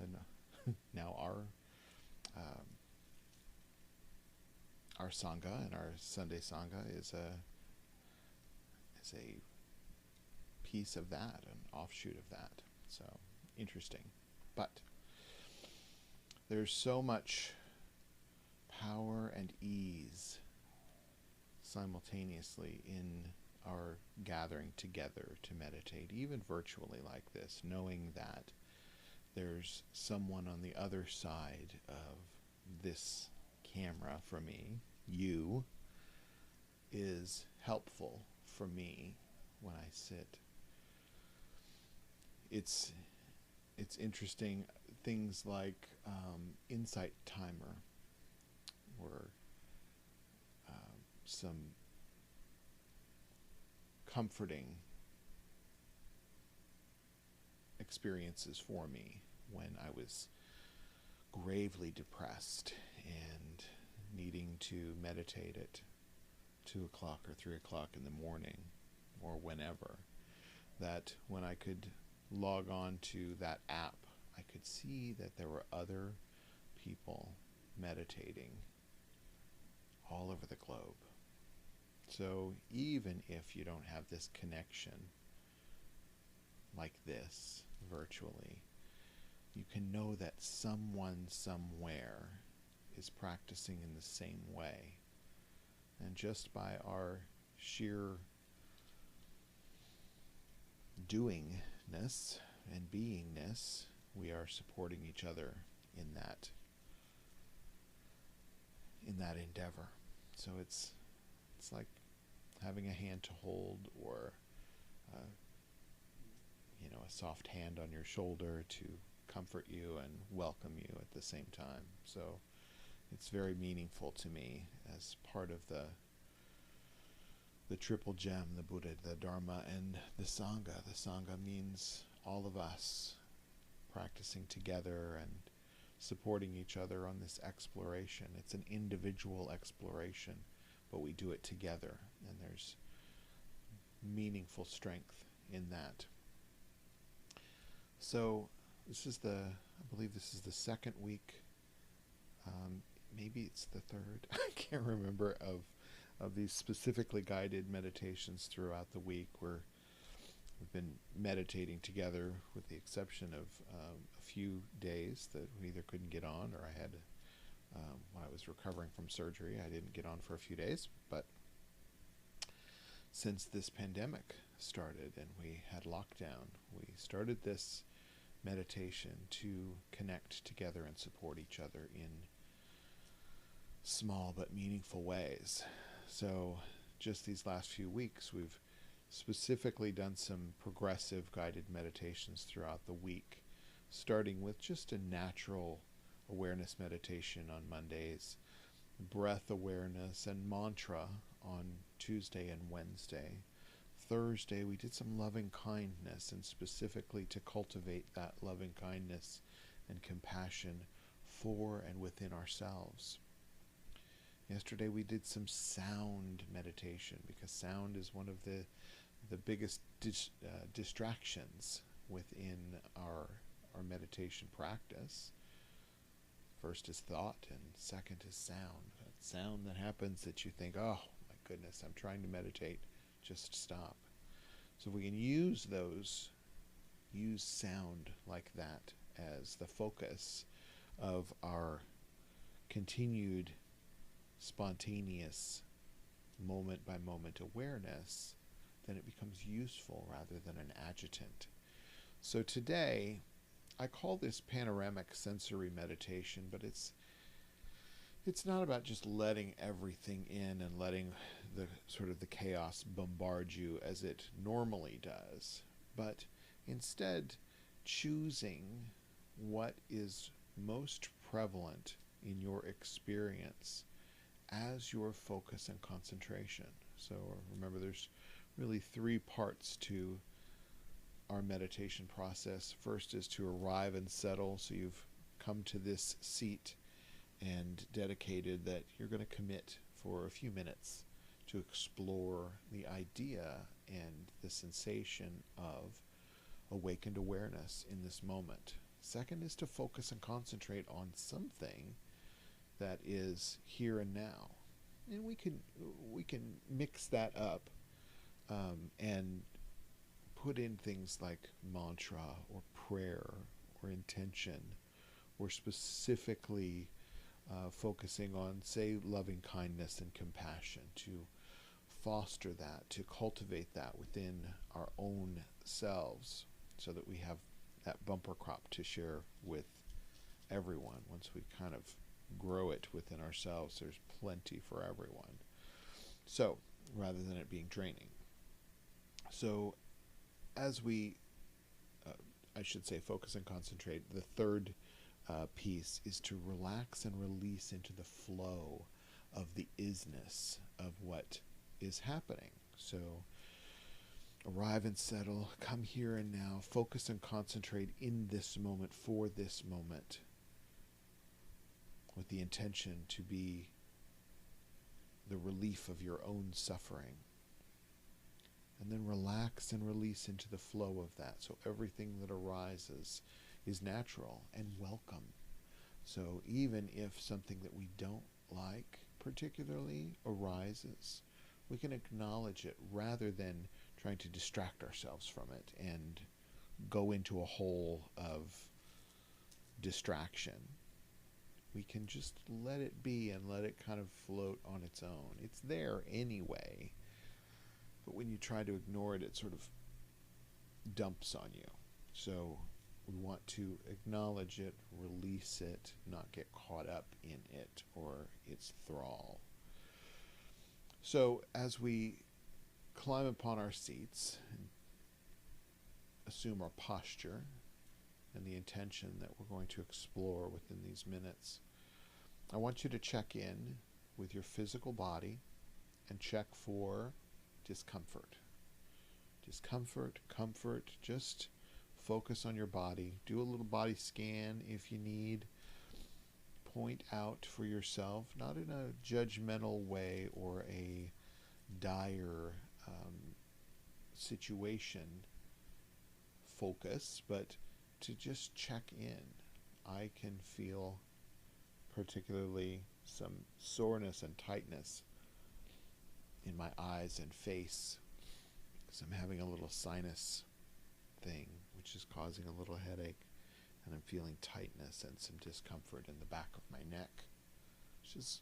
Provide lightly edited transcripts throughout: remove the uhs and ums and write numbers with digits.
and now um, our sangha and our Sunday sangha is a piece of that, an offshoot of that. So interesting, but there's so much power and ease simultaneously in our gathering together to meditate, even virtually like this, knowing that there's someone on the other side of this camera for me, you, is helpful for me when I sit. It's interesting, things like insight timer, or some comforting experiences for me when I was gravely depressed and needing to meditate at 2 o'clock or 3 o'clock in the morning or whenever, that when I could log on to that app, I could see that there were other people meditating all over the globe. So even if you don't have this connection like this virtually, you can know that someone somewhere is practicing in the same way. And just by our sheer doingness and beingness, we are supporting each other in that endeavor. So it's like having a hand to hold, or a soft hand on your shoulder to comfort you and welcome you at the same time. So it's very meaningful to me as part of the triple gem, the Buddha, the Dharma, and the Sangha. The Sangha means all of us practicing together and supporting each other on this exploration. It's an individual exploration, but we do it together, and there's meaningful strength in that. So I believe this is the second week, maybe it's the third, I can't remember, of these specifically guided meditations throughout the week, where we've been meditating together, with the exception of a few days that we either couldn't get on, or I had, when I was recovering from surgery, I didn't get on for a few days. But since this pandemic started and we had lockdown, we started this meditation to connect together and support each other in small but meaningful ways. So just these last few weeks, we've specifically done some progressive guided meditations throughout the week, starting with just a natural awareness meditation on Mondays, breath awareness and mantra on Tuesday and Wednesday. Thursday, we did some loving kindness, and specifically to cultivate that loving kindness and compassion for and within ourselves. Yesterday, we did some sound meditation, because sound is one of the biggest distractions within our meditation practice. First is thought, and second is sound. That sound that happens that you think, oh my goodness, I'm trying to meditate, just stop. So if we can use sound like that as the focus of our continued spontaneous moment by moment awareness, then it becomes useful rather than an adjutant. So today, I call this panoramic sensory meditation, but it's not about just letting everything in and letting the sort of the chaos bombard you as it normally does, but instead choosing what is most prevalent in your experience as your focus and concentration. So remember, there's really 3 parts to our meditation process. First is to arrive and settle, so you've come to this seat and dedicated that you're going to commit for a few minutes to explore the idea and the sensation of awakened awareness in this moment. Second is to focus and concentrate on something that is here and now. And we can mix that up and put in things like mantra or prayer or intention, or specifically focusing on, say, loving kindness and compassion, to foster that, to cultivate that within our own selves, so that we have that bumper crop to share with everyone. Once we kind of grow it within ourselves, there's plenty for everyone. So, rather than it being draining. So, as we, I should say, focus and concentrate, the third piece is to relax and release into the flow of the isness of what is happening. So, arrive and settle, come here and now, focus and concentrate in this moment, for this moment, with the intention to be the relief of your own suffering. And then relax and release into the flow of that, so everything that arises is natural and welcome. So even if something that we don't like particularly arises, we can acknowledge it rather than trying to distract ourselves from it and go into a hole of distraction. We can just let it be and let it kind of float on its own. It's there anyway. But when you try to ignore it, it sort of dumps on you. So we want to acknowledge it, release it, not get caught up in it or its thrall. So as we climb upon our seats and assume our posture and the intention that we're going to explore within these minutes, I want you to check in with your physical body and check for discomfort. Discomfort, comfort, just focus on your body. Do a little body scan if you need. Point out for yourself, not in a judgmental way or a dire situation focus, but to just check in. I can feel particularly some soreness and tightness in my eyes and face because I'm having a little sinus thing which is causing a little headache, and I'm feeling tightness and some discomfort in the back of my neck, which is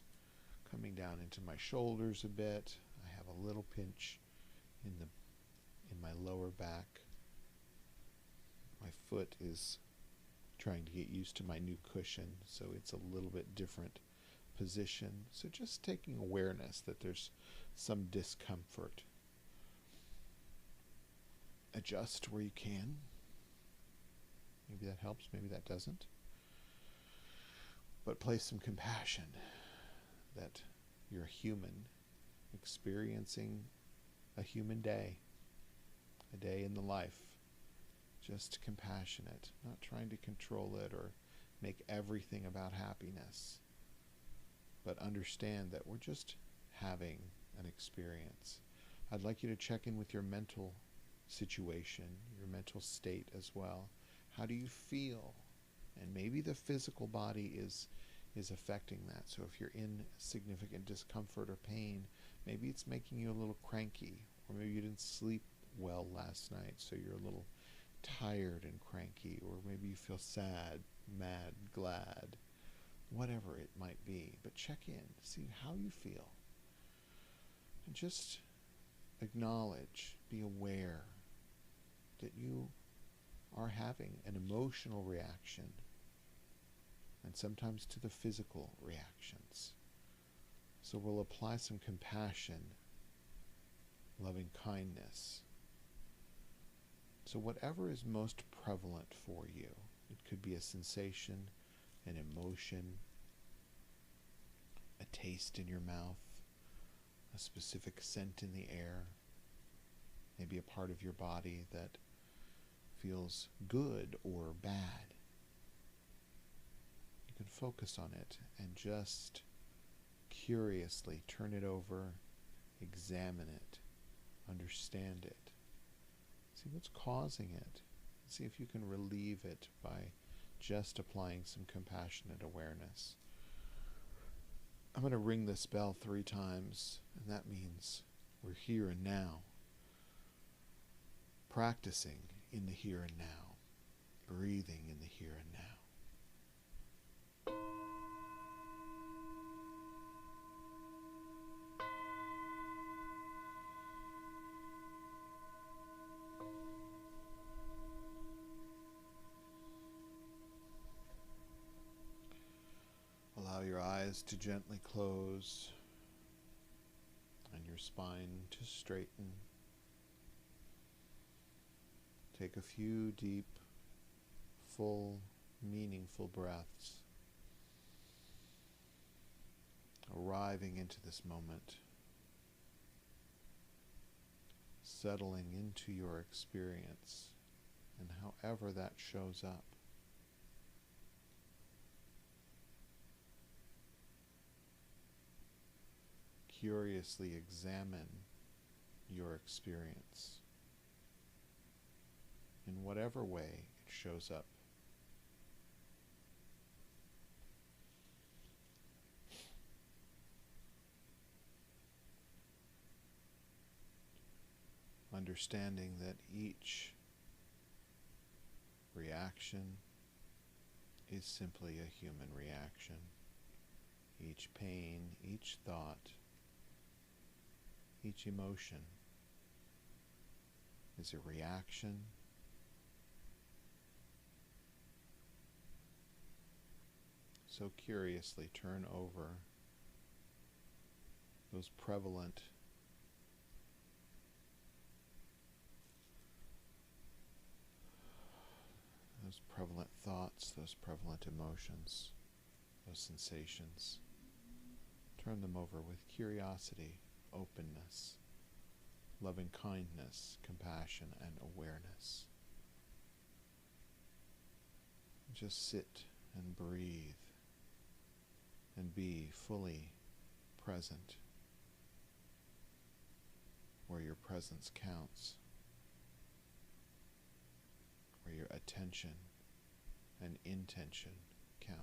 coming down into my shoulders a bit. I have a little pinch in my lower back. My foot is trying to get used to my new cushion, so it's a little bit different position. So just taking awareness that there's some discomfort. Adjust where you can. Maybe that helps, maybe that doesn't. But place some compassion that you're human, experiencing a human day, a day in the life. Just compassionate, not trying to control it or make everything about happiness, but understand that we're just having an experience. I'd like you to check in with your mental situation, your mental state as well. How do you feel? And maybe the physical body is affecting that. So if you're in significant discomfort or pain, maybe it's making you a little cranky, or maybe you didn't sleep well last night, so you're a little tired and cranky, or maybe you feel sad, mad, glad, whatever it might be. But check in, see how you feel, and just acknowledge, be aware that you are having an emotional reaction, and sometimes to the physical reactions. So we'll apply some compassion, loving kindness. So whatever is most prevalent for you, it could be a sensation, an emotion, a taste in your mouth, a specific scent in the air, maybe a part of your body that feels good or bad. You can focus on it and just curiously turn it over, examine it, understand it. See what's causing it. See if you can relieve it by just applying some compassionate awareness. I'm going to ring this bell 3 times, and that means we're here and now, practicing in the here and now, breathing in the here and now. Allow your eyes to gently close and your spine to straighten. Take a few deep, full, meaningful breaths, arriving into this moment, settling into your experience and however that shows up. Curiously examine your experience in whatever way it shows up. Understanding that each reaction is simply a human reaction. Each pain, each thought, each emotion is a reaction. So curiously turn over those prevalent thoughts, those prevalent emotions, those sensations. Turn them over with curiosity, openness, loving kindness, compassion, and awareness. Just sit and breathe and be fully present where your presence counts, where your attention and intention count.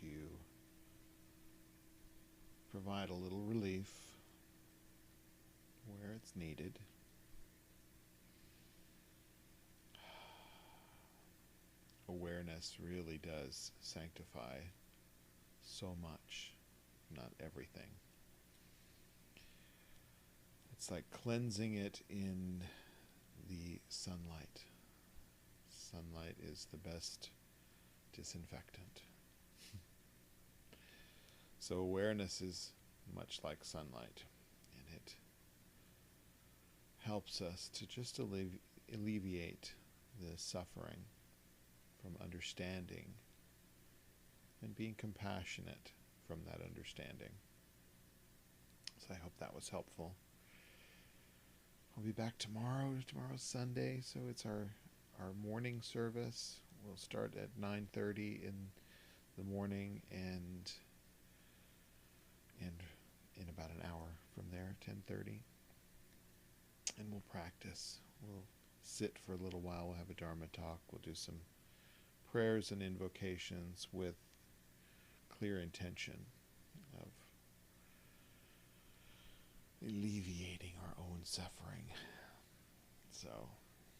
to provide a little relief where it's needed. Awareness really does sanctify so much, not everything. It's like cleansing it in the sunlight. Sunlight is the best disinfectant. So awareness is much like sunlight, and it helps us to just alleviate the suffering from understanding and being compassionate from that understanding. So I hope that was helpful. I'll be back tomorrow. Tomorrow's Sunday, so it's our morning service. We'll start at 9:30 in the morning, and in about an hour from there, 10:30. And we'll practice. We'll sit for a little while. We'll have a Dharma talk. We'll do some prayers and invocations with clear intention of alleviating our own suffering. So